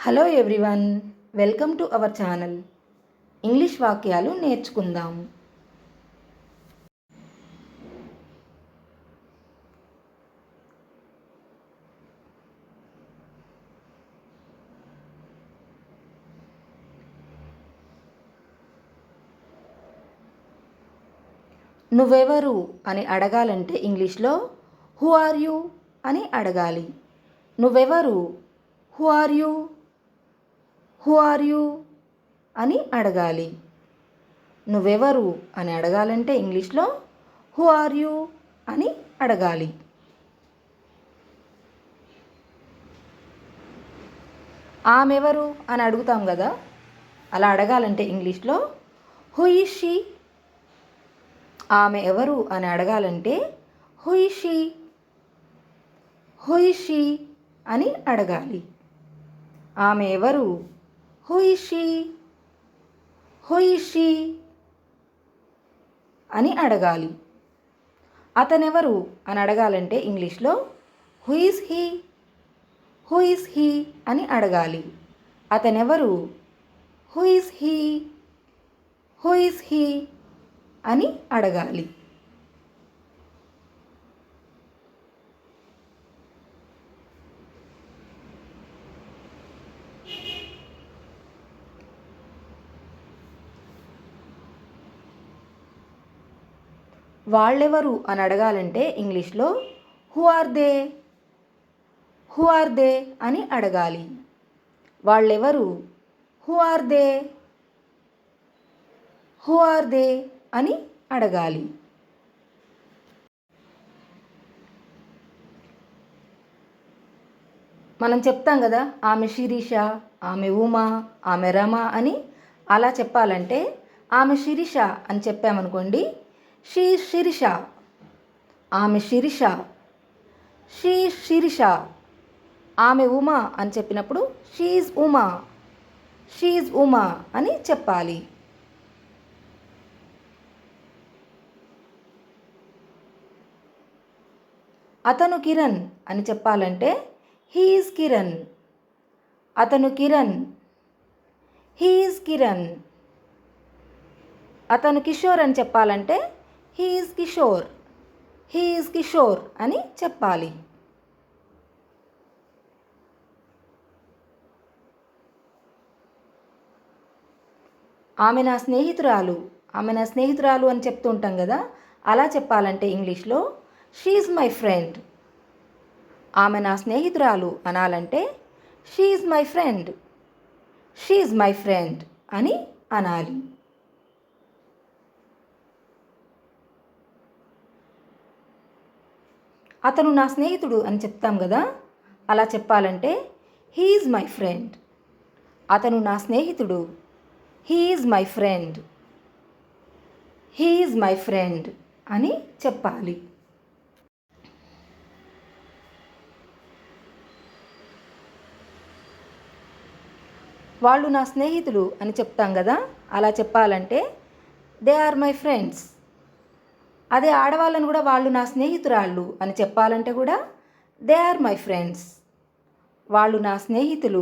Hello everyone, welcome to our channel. English వాక్యాలు నేర్చుకుందాం. నువ్వెవరు అని అడగాలంటే ఇంగ్లీష్లో హూ ఆర్ యూ అని అడగాలి. నువ్వెవరు, who are you, who are you అని అడగాలి. నువ్వెవరు అని అడగాలంటే ఇంగ్లీష్లో హూ ఆర్ యూ అని అడగాలి. ఆమెవరు అని అడుగుతాం కదా, అలా అడగాలంటే ఇంగ్లీష్లో హూ ఈజ్ షీ. ఆమె ఎవరు అని అడగాలంటే who is she, who is she అని అడగాలి. ఆమె ఎవరు, who is she, who is she అని అడగాలి. అతనెవరు అని అడగాలంటే ఇంగ్లీష్లో who is he, who is he అని అడగాలి. అతనెవరు, who is he, who is he అని అడగాలి. వాళ్ళెవరు అని అడగాలంటే ఇంగ్లీష్లో who are they, who are they అని అడగాలి. వాళ్ళెవరు, who are they, who are they అని అడగాలి. మనం చెప్తాం కదా, ఆమె శిరీష, ఆమె ఉమా, ఆమె రమ అని. అలా చెప్పాలంటే ఆమె శిరీష అని చెప్పామనుకోండి, షీ శిరీష. ఆమె శిరీష, షీ శిరీష. ఆమె ఉమా అని చెప్పినప్పుడు షీజ్ ఉమా, షీజ్ ఉమా అని చెప్పాలి. అతను కిరణ్ అని చెప్పాలంటే హీఈస్ కిరణ్. అతను కిరణ్, హీఈస్ కిరణ్. అతను కిషోర్ అని చెప్పాలంటే హీఈస్ కిషోర్, హీఈస్ కిషోర్ అని చెప్పాలి. ఆమె నా స్నేహితురాలు, ఆమె నా స్నేహితురాలు అని చెప్తూ ఉంటాం కదా, అలా చెప్పాలంటే ఇంగ్లీష్లో షీఈ్ మై ఫ్రెండ్. ఆమె నా స్నేహితురాలు అనాలంటే she's my friend, she's my friend అని అనాలి. అతను నా స్నేహితుడు అని చెప్తాం కదా, అలా చెప్పాలంటే హీఈస్ మై ఫ్రెండ్. అతను నా స్నేహితుడు, he's my friend, he's my friend అని చెప్పాలి. వాళ్ళు నా స్నేహితులు అని చెప్తాం కదా, అలా చెప్పాలంటే దే ఆర్ మై ఫ్రెండ్స్. అదే ఆడవాళ్ళని కూడా వాళ్ళు నా స్నేహితురాళ్ళు అని చెప్పాలంటే కూడా దే ఆర్ మై ఫ్రెండ్స్. వాళ్ళు నా స్నేహితులు,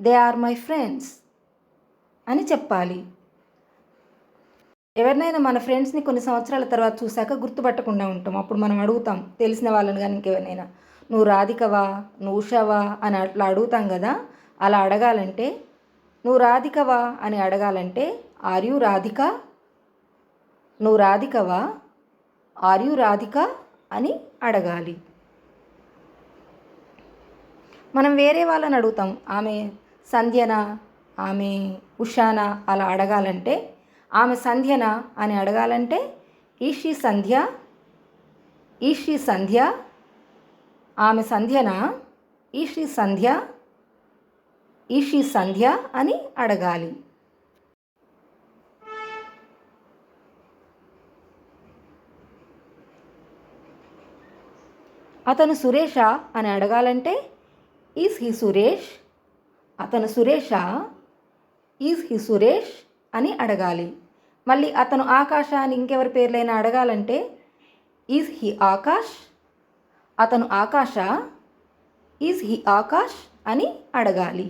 దే ఆర్ మై ఫ్రెండ్స్ అని చెప్పాలి. ఎవరినైనా మన ఫ్రెండ్స్ని కొన్ని సంవత్సరాల తర్వాత చూశాక గుర్తుపట్టకుండా ఉంటాం. అప్పుడు మనం అడుగుతాం, తెలిసిన వాళ్ళని కానీ ఇంకెవరినైనా, నువ్వు రాధికవా, నువ్వు ఉషావా అని అట్లా అడుగుతాం కదా. అలా అడగాలంటే, నువ్వు రాధికవా అని అడగాలంటే ఆర్ యూ రాధిక, నువ్వు రాధికవా, ఆర్ యూ రాధిక అని అడగాలి. మనం వేరే వాళ్ళని అడుగుతాం, ఆమె సంధ్యనా, ఆమె ఉషానా అలా అడగాలంటే, ఆమె సంధ్యనా అని అడగాలంటే ఈషి సంధ్య, ఈషి సంధ్య. ఆమె సంధ్యనా, ఈషి సంధ్య, ఈషి సంధ్య అని అడగాలి. అతను సురేష అని అడగాలంటే ఈజ్ హీ సురేష్. అతను సురేష, ఈజ్ హీ సురేష్ అని అడగాలి. మళ్ళీ అతను ఆకాశ అని ఇంకెవరి పేర్లైనా అడగాలంటే ఈజ్ హీ ఆకాష్. అతను ఆకాశ, ఈజ్ హీ ఆకాష్ అని అడగాలి.